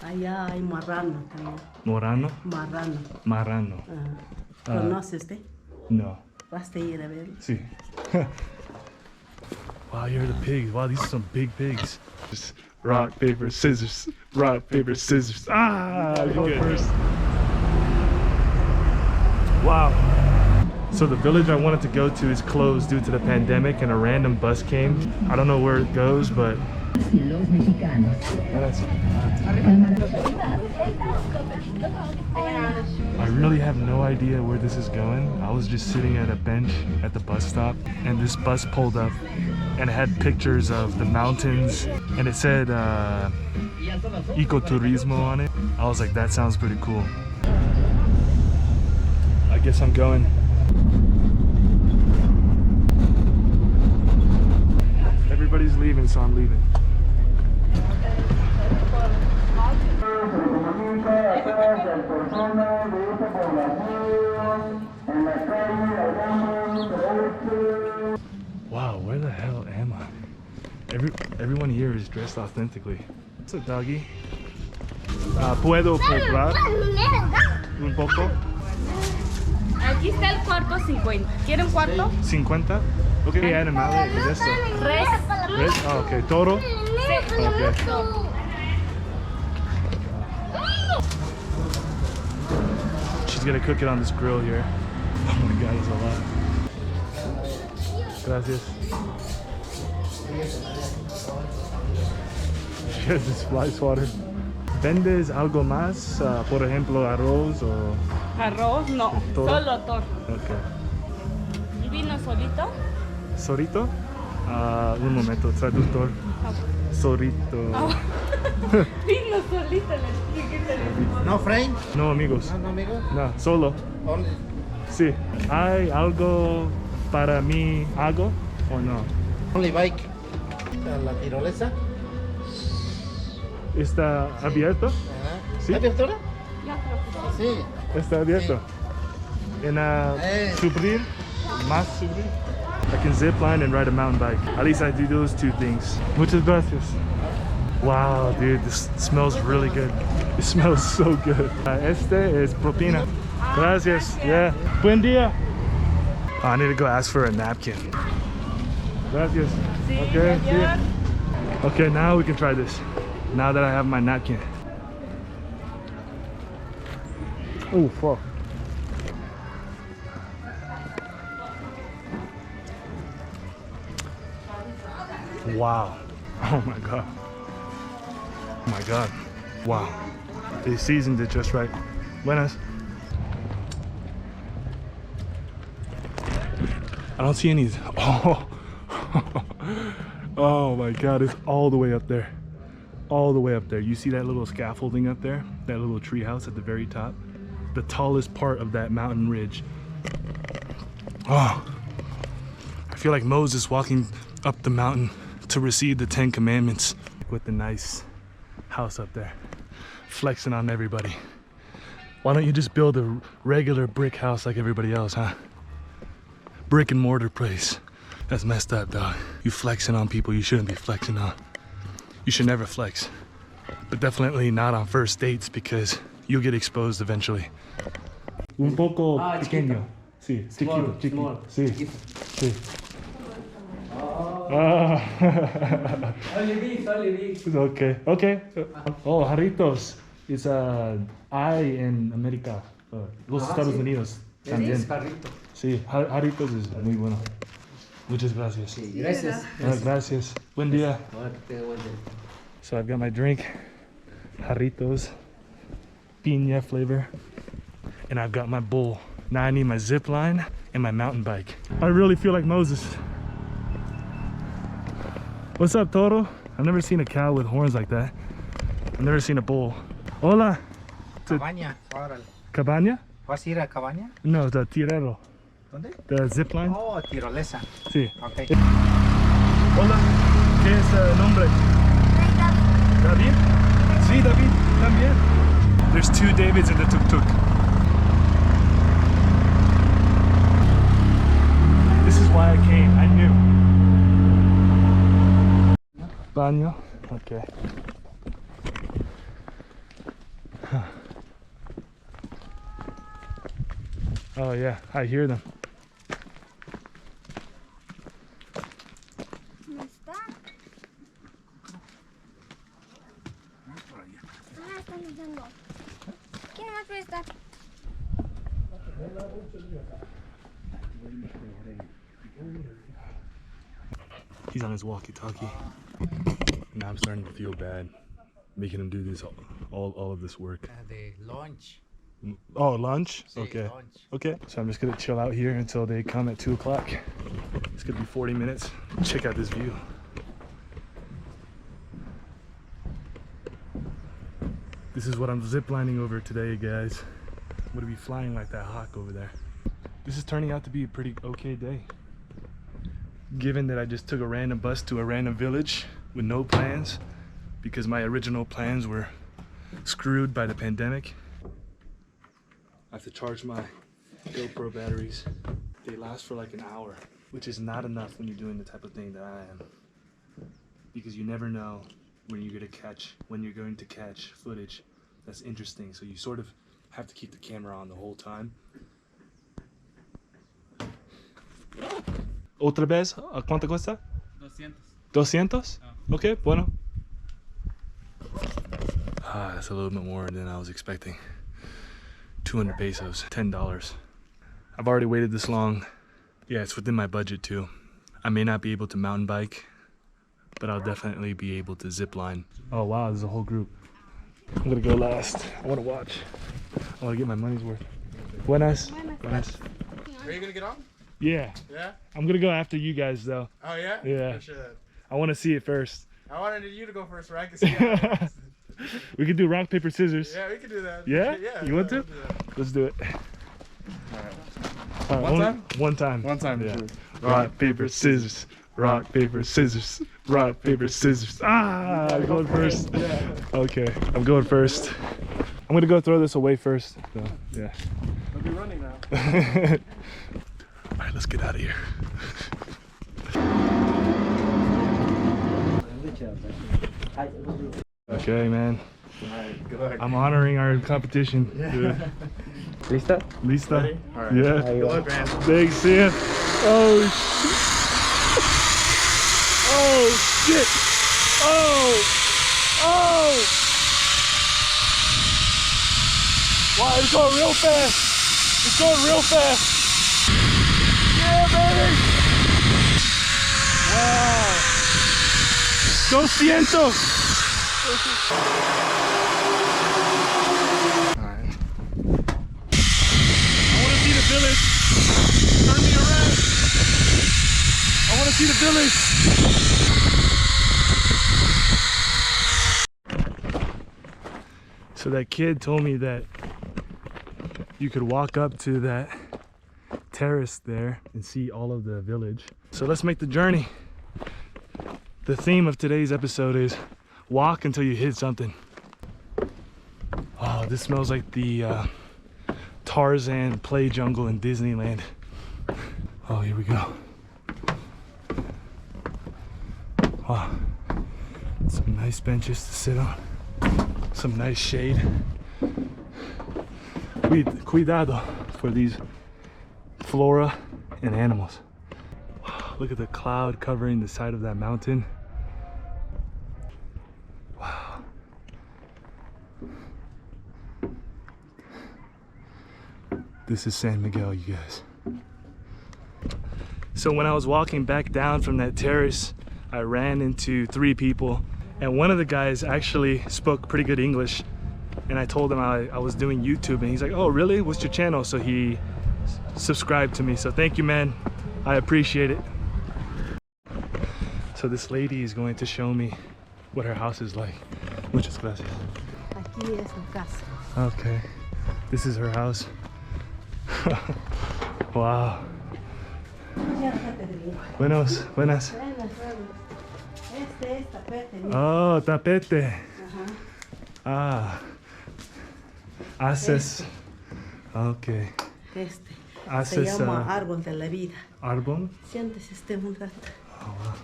Allá hay marrano también. Morano? Marrano. Marrano. ¿Conoce usted? No. ¿Vas a ir a ver? Sí. Wow, you heard the pigs. Wow, these are some big pigs. Just rock, paper, scissors. Rock, paper, scissors. Ah, you go first. Wow. So the village I wanted to go to is closed due to the pandemic, and a random bus came. I don't know where it goes, but I really have no idea where this is going. I was just sitting at a bench at the bus stop, and this bus pulled up and it had pictures of the mountains, and it said ecoturismo on it. I was like, that sounds pretty cool. I guess I'm going. Everybody's leaving, so I'm leaving. Wow, where the hell am I? Everyone here is dressed authentically. What's up, doggy? ¿Puedo comprar un poco? Aquí está el cuarto 50. ¿Quiere un cuarto? 50? Okay, ¿qué animal es esto? Res. Res? Oh, okay. ¿Toro? Sí. Okay. She's gonna cook it on this grill here. Oh my god, it's a lot. Gracias. She has this fly swatter. ¿Vendes algo más? Por ejemplo, arroz o...? Arroz, no. ¿Toro? Solo toro. Okay. ¿Y vino solito? ¿Sorito? Un momento, traductor. Sorito. Vino solito, le expliqué. No friend? No, amigos. No amigos? No, solo. Only. Sí. ¿Hay algo para mí, algo o no? Only bike. La tirolesa. ¿Está abierto? ¿Sí? ¿Está abierto ahora? Ya creo que sí. Sí. Está abierto. En subir, más subir. I can zip line and ride a mountain bike. At least I do those two things. Muchas gracias. Wow, dude, this smells really good. It smells so good. Este es propina. Gracias. Yeah. Buen día. Oh, I need to go ask for a napkin. Gracias. Okay. See ya. Okay, now we can try this. Now that I have my napkin. Oh, fuck. Wow. Oh my god. Oh my god. Wow. They seasoned it just right. Buenas. I don't see any. Oh. Oh my god, it's all the way up there. All the way up there. You see that little scaffolding up there? That little tree house at the very top? The tallest part of that mountain ridge. Oh. I feel like Moses walking up the mountain to receive the 10 Commandments with the nice house up there, flexing on everybody. Why don't you just build a regular brick house like everybody else, huh? Brick and mortar place. That's messed up, dog. You flexing on people you shouldn't be flexing on. You should never flex, but definitely not on first dates because you'll get exposed eventually. Un poco pequeño. Sí, chiquito, chiquito. Sí, sí. It's okay. Okay. Oh, jarritos. It's I in America. Los Estados Unidos. También. Sí, jarritos es muy bueno. Muchas gracias. Sí, gracias. Gracias. Buen día. So I've got my drink, jarritos, piña flavor, and I've got my bowl. Now I need my zip line and my mountain bike. I really feel like Moses. What's up, Toro? I've never seen a cow with horns like that. I've never seen a bull. Hola. Cabaña. Cabaña? ¿Vas a ir a cabaña? No, the tirero. ¿Dónde? The zip line. Oh, tirolesa. Sí. Okay. Hola. ¿Qué es el nombre? David. Sí, David. También. There's 2 Davids in the tuk-tuk. This is why I came. I knew. Baño. Okay. Huh. Oh yeah, I hear them. ¿Dónde está? Ah, están usando. ¿Quién más puede estar? He's on his walkie-talkie. Now I'm starting to feel bad making him do this all of this work. The lunch. Oh, lunch? Sí, Okay. lunch. Okay. So I'm just gonna chill out here until they come at 2 o'clock. It's gonna be 40 minutes. Check out this view. This is what I'm ziplining over today, guys. I'm gonna be flying like that hawk over there. This is turning out to be a pretty okay day. Given that I just took a random bus to a random village with no plans because my original plans were screwed by the pandemic. I have to charge my GoPro batteries. They last for like an hour, which is not enough when you're doing the type of thing that I am. Because you never know when you're going to catch footage that's interesting. So you sort of have to keep the camera on the whole time. Otra vez, ¿cuánto cuesta? 200. 200? Okay, bueno. That's a little bit more than I was expecting. 200 pesos, $10. I've already waited this long. Yeah, it's within my budget too. I may not be able to mountain bike, but I'll definitely be able to zip line. Oh wow, there's a whole group. I'm gonna go last. I wanna watch. I wanna get my money's worth. Buenas. Buenas. Are you gonna get on? Yeah. Yeah? I'm gonna go after you guys though. Oh yeah? Yeah. For sure. I wanna see it first. I wanted you to go first, right? I can see how We could do rock, paper, scissors. Yeah, we can do that. Yeah? Yeah. You want to? we'll do that. Let's do it. One only- time? One time. One time. Yeah. Sure. Rock, paper, scissors. Rock, paper, scissors. Rock, paper, scissors. Ah, I'm going first. Yeah. Okay, I'm going first. I'm gonna go throw this away first. So, yeah. I'll be running now. All right, let's get out of here. Okay, man. Alright, good luck. I'm honoring our competition. Yeah. ¿Lista? Lista? Ready? All right. Yeah. Good luck, man. Thanks, see ya. Oh, oh, shit. Oh, oh. Wow, it's going real fast. It's going real fast. Yeah, baby. Wow. 200. Alright. I want to see the village. Turn me around. I want to see the village. So that kid told me that you could walk up to that terrace there and see all of the village. So let's make the journey. The theme of today's episode is walk until you hit something. Oh, this smells like the Tarzan play jungle in Disneyland. Oh, here we go. Wow, some nice benches to sit on, some nice shade. Cuidado for these flora and animals. Look at the cloud covering the side of that mountain. Wow. This is San Miguel, you guys. So when I was walking back down from that terrace, I ran into 3 people, and one of the guys actually spoke pretty good English, and I told him I was doing YouTube, and he's like, oh really, what's your channel? So he subscribed to me, so thank you, man, I appreciate it. So this lady is going to show me what her house is like. Muchas gracias. Aquí es su casa. Okay, this is her house. Wow. Buenas. Buenas, buenas. Este es tapete. Mira. Oh, tapete. Ajá. Ah. Haces. Okay. Este. Se Haces llama árbol de la vida. árbol. Siéntese usted un rato. Oh, wow.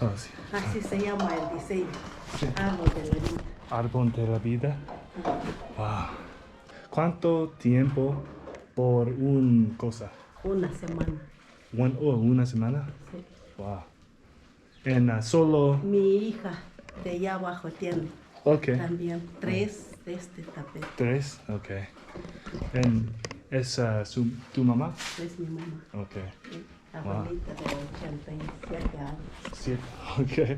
Oh, sí. Así se llama el diseño. Árbol de la vida. Árbol de la vida. Wow. ¿Cuánto tiempo por una cosa? Una semana. Una semana. Sí. Wow. En solo. Mi hija de allá abajo tiene Okay. también 3 de este tapete. 3. Okay. ¿Es tu mamá? Es mi mamá. Okay. Sí, abuelita de 87 años. 7. Okay.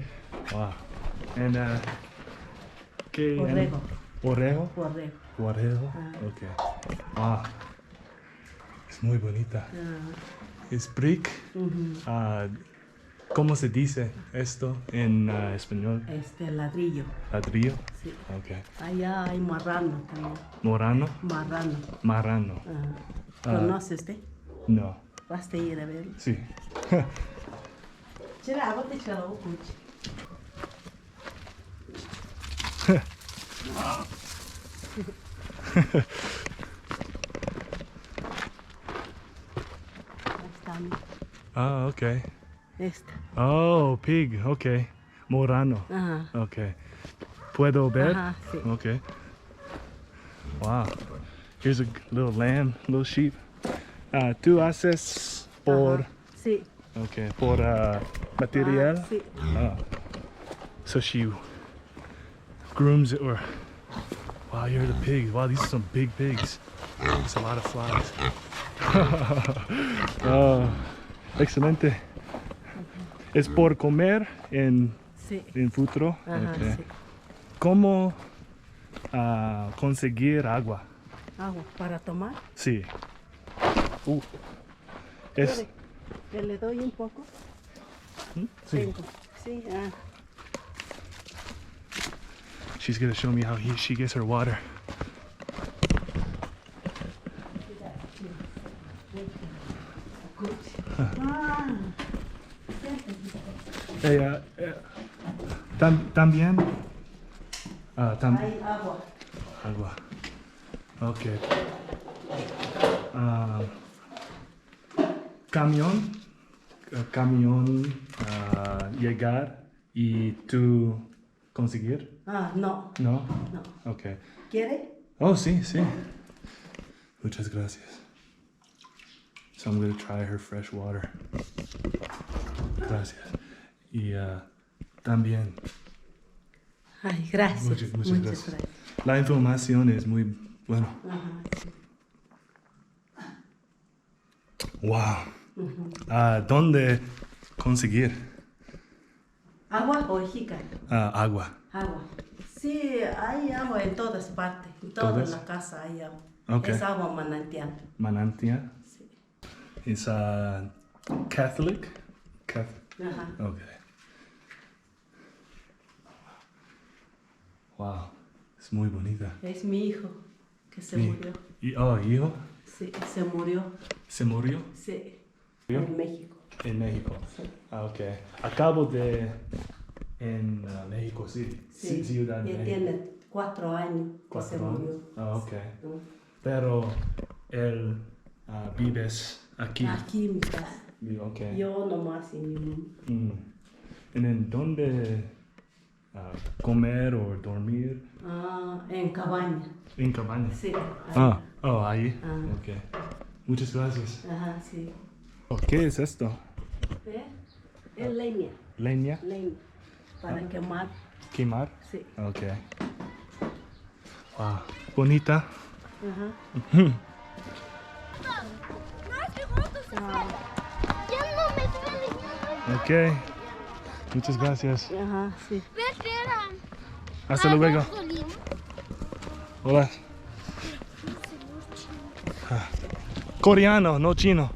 Wow. ¿Qué? Borrego. Borrego. Borrego. Borrego. Ah. Okay. Wow. Es muy bonita. Ah, Es brick. ujú. ¿Cómo se dice esto en español? Ladrillo. Ladrillo. Sí. Okay. Allá hay marrano también. Morano. Marrano. Marrano. Ah. ¿Conoce usted? No. Vas a ir a ver. Sí. Chira, agua te echaba un coche. Ahí está, mira. Ah, okay. Esta. Oh, pig. Okay. Morano. Ajá. Okay. ¿Puedo ver? Ajá, sí. Okay. Wow. Here's a little lamb, little sheep. ¿Tú haces por, Ajá, sí. okay, por material? Ah, sí. Oh. So she grooms it or, wow, you're the pigs. Wow, these are some big pigs. There's a lot of flies. Oh, excelente. ¿Es por comer en Sí. futuro? Ajá, Okay. sí. ¿Cómo conseguir agua? Agua para tomar. Sí. Es, Espere, que le doy un poco. sí. Tengo. Sí, ah. She's gonna show me how she gets her water. Ah, También. hay agua. Agua. Okay. Camión llegar y tú conseguir. Ah, no, No. no. Okay. ¿Quiere? Oh, sí, sí. Muchas gracias. So I'm gonna try her fresh water. Gracias. Y también. Ay, gracias. Muchas gracias. La información es muy bueno. Ajá, sí. Wow. ¿Dónde conseguir ¿Agua o jica? agua? Agua. Sí, hay agua en todas partes. En toda ¿Todas? la casa hay agua. Okay. Es agua manantial. Manantial. Sí. ¿Es Catholic? Ajá. Okay. Wow. Es muy bonita. Es mi hijo que se Mi- murió. ¿Hijo? Sí, se murió. ¿Se murió? Sí. ¿Murió? En México. En México. Sí. Okay. Acabo de en México City. Sí. Ciudad de Y México. tiene 4 años que se 4 murió. años. Ah, okay. ¿No? Pero él vives aquí. Aquí en mi casa. Okay. Yo nomás y mi mamá. ¿En dónde comer o dormir? En cabaña. En cabaña. Sí. Ahí. Ah. Okay. Muchas gracias. Ajá, sí. ¿Qué es esto? Es leña. ¿Leña? Leña. Para quemar. ¿Quemar? Sí. Okay. Wow. Bonita. Ajá. Okay. Muchas gracias. Ajá, sí. Hasta luego. Hola. Coreano, no chino.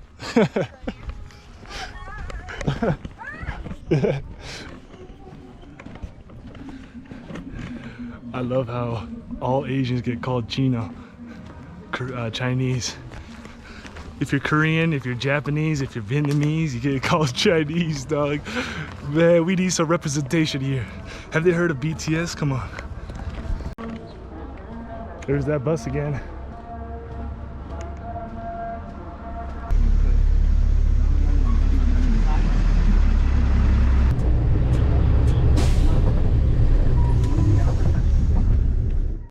I love how all Asians get called Chino, Chinese. If you're Korean, if you're Japanese, if you're Vietnamese, you get called Chinese, dog. Man, we need some representation here. Have they heard of BTS? Come on. There's that bus again.